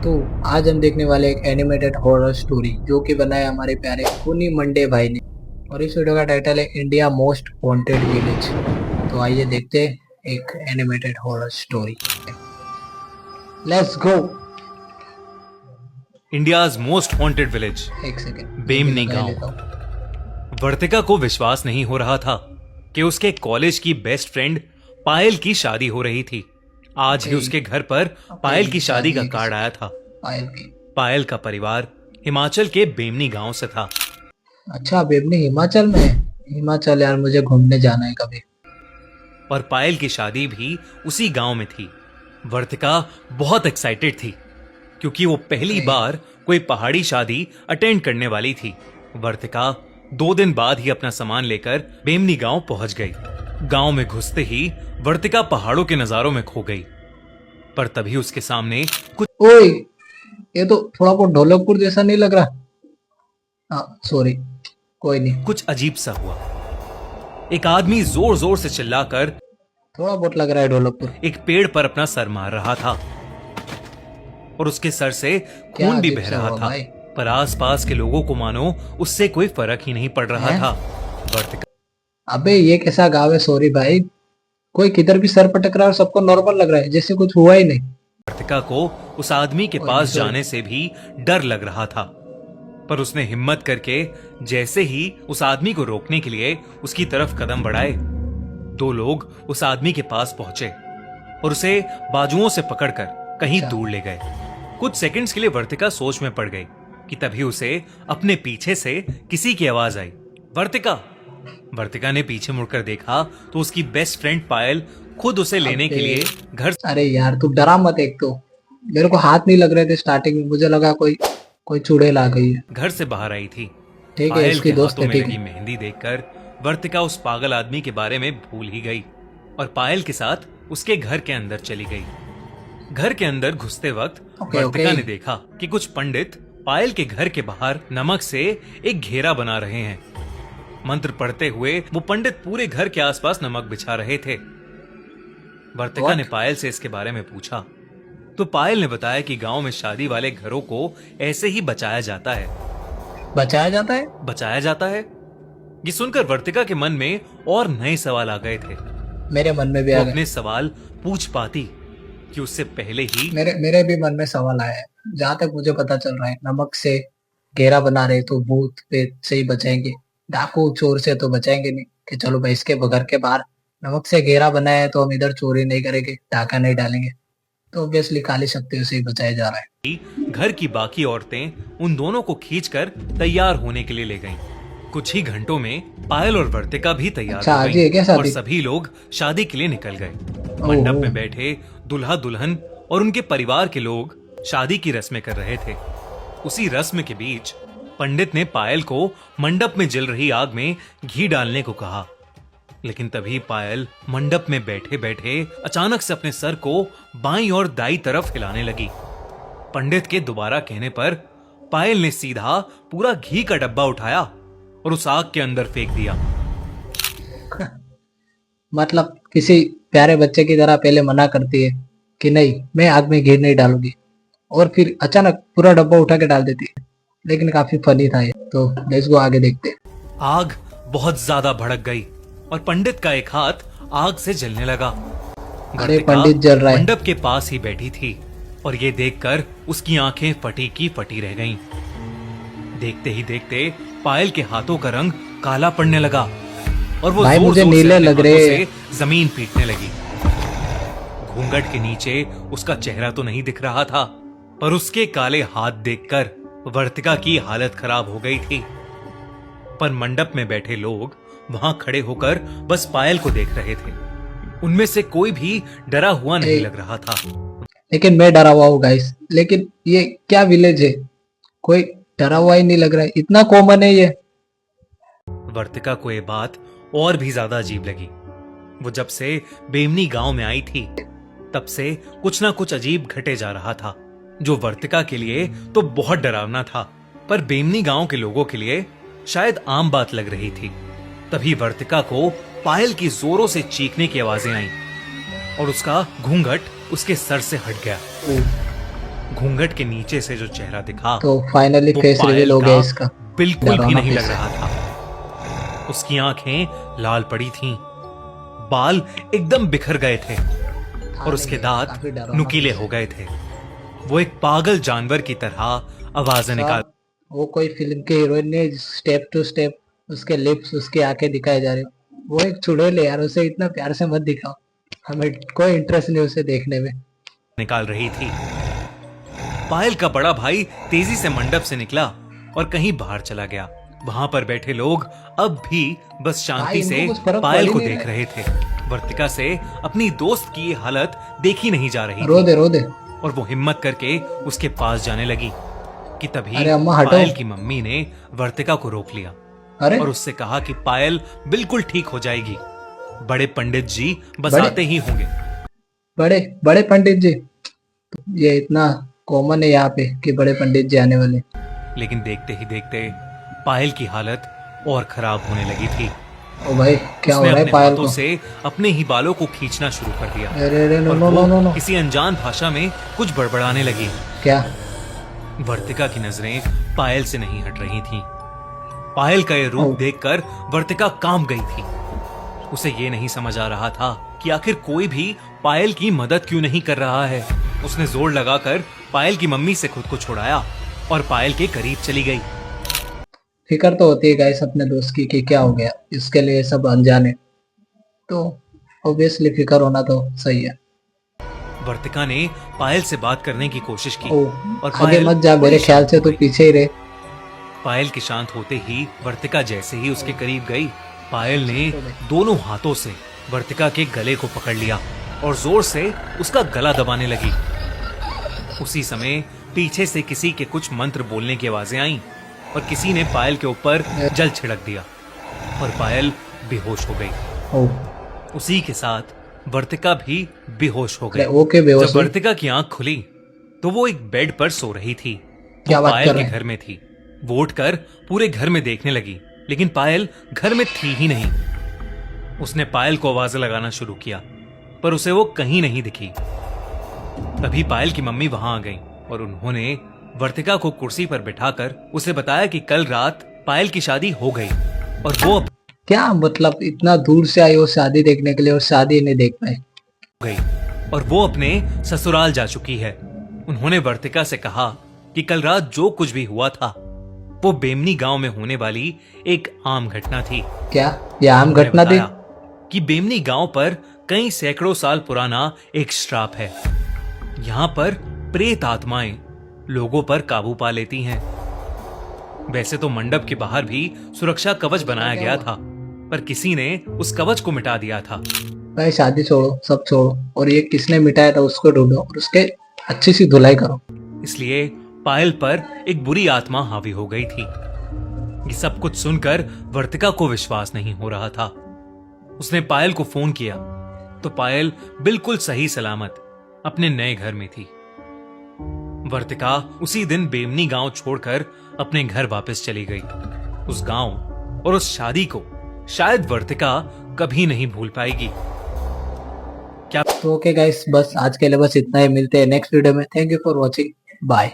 तो आज हम देखने वाले एक एनिमेटेड हॉरर स्टोरी जो कि बनाया हमारे प्यारे कुनी मंडे भाई ने। और इस वीडियो का टाइटल है इंडिया मोस्ट हॉन्टेड विलेज। तो आइए देखते हैं एक animated horror story. Let's go. India's most haunted village, एक सेकेंड, बेमनी गांव। वर्तिका को विश्वास नहीं हो रहा था कि उसके कॉलेज की बेस्ट फ्रेंड पायल की शादी हो रही थी। आज ही उसके घर पर पायल की शादी का कार्ड आया था। पायल का परिवार हिमाचल के बेमनी गांव से था। अच्छा, बेमनी हिमाचल में है। हिमाचल यार, मुझे घूमने जाना है कभी। और पायल की शादी भी उसी गांव में थी। वर्तिका बहुत एक्साइटेड थी क्योंकि वो पहली बार कोई पहाड़ी शादी अटेंड करने वाली थी। वर्तिका 2 दिन बाद ही अपना सामान लेकर बेमनी गांव पहुंच गई। गांव में घुसते ही वर्तिका पहाड़ों के नजारों में खो गई। पर तभी उसके सामने कुछ ओए, ये तो थोड़ा बहुत ढोलकपुर जैसा नहीं लग रहा? सॉरी, कोई नहीं। कुछ अजीब सा हुआ। एक आदमी जोर जोर से चिल्लाकर थोड़ा बहुत लग रहा है ढोलकपुर। एक पेड़ पर अपना सर मार रहा था और उसके सर से खून भी बह रहा था। पर आसपास के लोगों को मानो उससे कोई फर्क ही नहीं पड़ रहा था। वर्तिका, अबे ये कैसा गाँव है? सॉरी भाई, कोई किधर भी सर पटक रहा है और सबको नॉर्मल लग रहा है, जैसे कुछ हुआ ही नहीं। वर्तिका को उस आदमी के पास जाने से भी डर लग रहा था, पर उसने हिम्मत करके जैसे ही उस आदमी को रोकने के लिए उसकी तरफ कदम बढ़ाए, 2 लोग उस आदमी के पास पहुंचे और उसे बाजुओं से पकड़कर कहीं दूर ले गए। कुछ सेकंड्स के लिए वर्तिका सोच में पड़ गई कि तभी उसे अपने पीछे से किसी की आवाज आई, वर्तिका। वर्तिका ने पीछे मुड़कर देखा तो उसकी बेस्ट फ्रेंड पायल खुद उसे लेने के लिए घर। अरे यार, तू डरा मत। एक तो मेरे को हाथ नहीं लग रहे थे स्टार्टिंग में, मुझे लगा कोई चुड़ैल आ गई है। घर से बाहर आई थी। ठीक है, इसकी दोस्त है। ठीक है। मेहंदी देखकर वर्तिका उस पागल आदमी के बारे में भूल ही गई और पायल के साथ उसके घर के अंदर चली गई। घर के अंदर घुसते वक्त वर्तिका ने देखा कि कुछ पंडित पायल के घर के बाहर नमक से एक घेरा बना रहे हैं। मंत्र पढ़ते हुए वो पंडित पूरे घर के आसपास नमक बिछा रहे थे। वर्तिका ने पायल से इसके बारे में पूछा तो पायल ने बताया कि गांव में शादी वाले घरों को ऐसे ही बचाया जाता है। बचाया जाता है? बचाया जाता है। ये सुनकर वर्तिका के मन में और नए सवाल आ गए थे। मेरे मन में भी आ गए। अपने सवाल पूछ पाती कि उससे पहले ही मेरे भी मन में सवाल आया है। जहाँ तक मुझे पता चल रहा है, नमक से घेरा बना रहे तो भूत पेट से ही बचाएंगे, डाकू चोर से तो बचाएंगे नहीं। कि चलो भाई, इसके घर के बाहर नमक से घेरा बनाया है तो हम इधर चोरी नहीं करेंगे, डाका नहीं डालेंगे, तो ऑब्वियसली काली शक्तियों से ही बचाया जा रहा है। घर की बाकी औरतें उन दोनों को खींचकर तैयार होने के लिए ले गईं। कुछ ही घंटों में पायल और वर्तिका भी तैयार हो गईं और सभी लोग शादी के लिए निकल गए। मंडप में बैठे दुल्हा दुल्हन और उनके परिवार के लोग शादी की रस्में कर रहे थे। उसी रस्म के बीच पंडित ने पायल को मंडप में जल रही आग में घी डालने को कहा, लेकिन तभी पायल मंडप में बैठे बैठे अचानक से अपने सर को बाईं और दाईं तरफ हिलाने लगी। पंडित के दोबारा कहने पर पायल ने सीधा पूरा घी का डब्बा उठाया और उस आग के अंदर फेंक दिया। मतलब किसी प्यारे बच्चे की तरह पहले मना करती है कि नहीं, मैं आग में घी नहीं डालूंगी, और फिर अचानक पूरा डब्बा उठा के डाल देती है। लेकिन काफी फनी था ये। तो लेट्स गो, आगे देखते हैं। आग बहुत ज्यादा भड़क गई और पंडित का एक हाथ आग से जलने लगा। अरे पंडित जल रहा है। मंडप के पास ही बैठी थी और ये देखकर उसकी आंखें फटी की फटी रह गईं। देखते ही देखते पायल के हाथों का रंग काला पड़ने लगा और वो भाई जोर मुझे जोर नीले से लग अपने रहे हाथों से जमीन पीटने लगी। घूंघट के नीचे उसका चेहरा तो नहीं दिख रहा था, पर उसके काले हाथ देखकर वर्तिका की हालत खराब हो गई थी। पर मंडप में बैठे लोग वहां खड़े होकर बस पायल को देख रहे थे। उनमें से कोई भी डरा हुआ नहीं लग रहा था। लेकिन मैं डरा हुआ हूँ गाइस। लेकिन ये क्या विलेज है? कोई डरा हुआ ही नहीं लग रहा है, इतना कॉमन है ये। वर्तिका को ये बात और भी ज्यादा अजीब लगी। वो जब से बेमनी गांव में आई थी तब से कुछ ना कुछ अजीब घटे जा रहा था, जो वर्तिका के लिए तो बहुत डरावना था, पर बेमनी गांव के लोगों के लिए शायद आम बात लग रही थी। तभी वर्तिका को पायल की जोरों से चीखने की आवाजें आईं और उसका घूंघट उसके सर से हट गया। घूंघट के नीचे से जो चेहरा दिखा तो फाइनली वो फेस पायल रिवील हो का गया इसका। बिल्कुल भी डरावना नहीं फेस लग है। रहा था। उसकी आंखें लाल पड़ी थीं, बाल एकदम बिखर गए थे और उसके दांत काफी डरावना नुकीले फेस हो गए थे। वो एक पागल जानवर की तरह आवाजें निकाल सब वो कोई फिल्म के हीरोइन ने स्टेप टू स्टेप उसके लिप्स उसकी आंखें दिखाए जा रहे हो। वो एक चुड़ैल है यार, उसे इतना प्यार से मत दिखाओ, हमें कोई इंटरेस्ट नहीं उसे देखने में। निकाल रही थी। पायल का बड़ा भाई तेजी से मंडप से निकला और कहीं बाहर चला गया। वहां पर बैठे लोग अब भी बस शांति से इनको कुछ फर्क पायल पड़ को ही नहीं देख रहे थे। वर्तिका से अपनी दोस्त की ये हालत देखी नहीं जा रही रो थी दे रो दे। और वो हिम्मत करके उसके पास जाने लगी कि तभी अरे अम्मा हटो। पायल की मम्मी ने वर्तिका को रोक लिया अरे और उससे कहा कि पायल बिल्कुल ठीक हो जाएगी। बड़े पंडित जी बस बड़े आते ही होंगे। बड़े बड़े पंडित जी, ये इतना कॉमन है यहाँ पे कि बड़े पंडित जी आने वाले। लेकिन देखते ही देखते पायल की हालत और खराब होने लगी थी। ओ भाई क्या हो उसने रहा है अपने पायल हाथों को? से अपने ही बालों को खींचना शुरू कर दिया अरे अरे नो और नो वो नो नो नो। किसी अनजान भाषा में कुछ बड़बड़ाने लगी। क्या? वर्तिका की नजरें पायल से नहीं हट रही थीं। पायल का ये रूप ओ। देखकर वर्तिका कांप गई थी। उसे ये नहीं समझ आ रहा था कि आखिर कोई भी पायल की मदद क्यों नहीं कर रहा है। उसने जोर लगाकर पायल की मम्मी से खुद को छुड़ाया और पायल के करीब चली गई। फिक्र तो होती है गाइस अपने दोस्त की कि क्या हो गया, इसके लिए सब अनजान है, तो ऑब्वियसली फिक्र होना तो सही है। वर्तिका ने पायल से बात करने की कोशिश की ओ और आगे पायल मत जा, बड़ी मेरे ख्याल शांत से हो तो गई। पीछे ही रहे। पायल के शांत होते ही वर्तिका जैसे ही उसके करीब गई, पायल ने दोनों हाथों से वर्तिका के गले को पकड़ लिया और जोर से उसका गला दबाने लगी। उसी समय पीछे से किसी के कुछ मंत्र बोलने की आवाजें आईं और किसी ने पायल के ऊपर जल छिड़क दिया और पायल बेहोश हो गई। ओ उसी के साथ वर्तिका भी बेहोश हो गई। ओके बेहोश जब हुई? वर्तिका की आंख खुली तो वो एक बेड पर सो रही थी। क्या वो बात पायल कर के रहे हैं? घर में थी। वो उठकर पूरे घर में देखने लगी, लेकिन पायल घर में थी ही नहीं। उसने पायल को आवाजें लगाना शुरू किया, पर उसे वो कहीं नहीं दिखी। तभी पायल की मम्मी वहां आ गई और उन्होंने वर्तिका को कुर्सी पर बिठाकर उसे बताया कि कल रात पायल की शादी हो गई और वो अब क्या मतलब इतना दूर से आई वो शादी देखने के लिए और शादी नहीं देख पाए? गई और वो अपने ससुराल जा चुकी है। उन्होंने वर्तिका से कहा कि कल रात जो कुछ भी हुआ था वो बेमनी गांव में होने वाली एक आम घटना थी। क्या ये आम उन्होंने घटना थी? बताया कि बेमनी गांव पर कई सैकड़ों साल पुराना एक श्राप है। यहाँ पर प्रेत आत्माएं लोगों पर काबू पा लेती हैं। वैसे तो मंडप के बाहर भी सुरक्षा कवच बनाया गया था, पर किसी ने उस कवच को मिटा दिया था। भाई शादी छोड़ो, सब छोड़ो, और ये किसने मिटाया था उसको ढूंढो और उसके अच्छी सी धुलाई करो। इसलिए पायल पर एक बुरी आत्मा हावी हो गई थी। ये सब कुछ सुनकर वर्तिका को विश्वास नहीं हो रहा था। उसने पायल को फोन किया तो पायल बिल्कुल सही सलामत अपने नए घर में थी। वर्तिका उसी दिन बेमनी गांव छोड़कर अपने घर वापस चली गई। उस गांव और उस शादी को शायद वर्तिका कभी नहीं भूल पाएगी। क्या तो ओके गाइस, बस आज के लिए बस इतना ही। मिलते हैं नेक्स्ट वीडियो में। Thank you for watching, bye.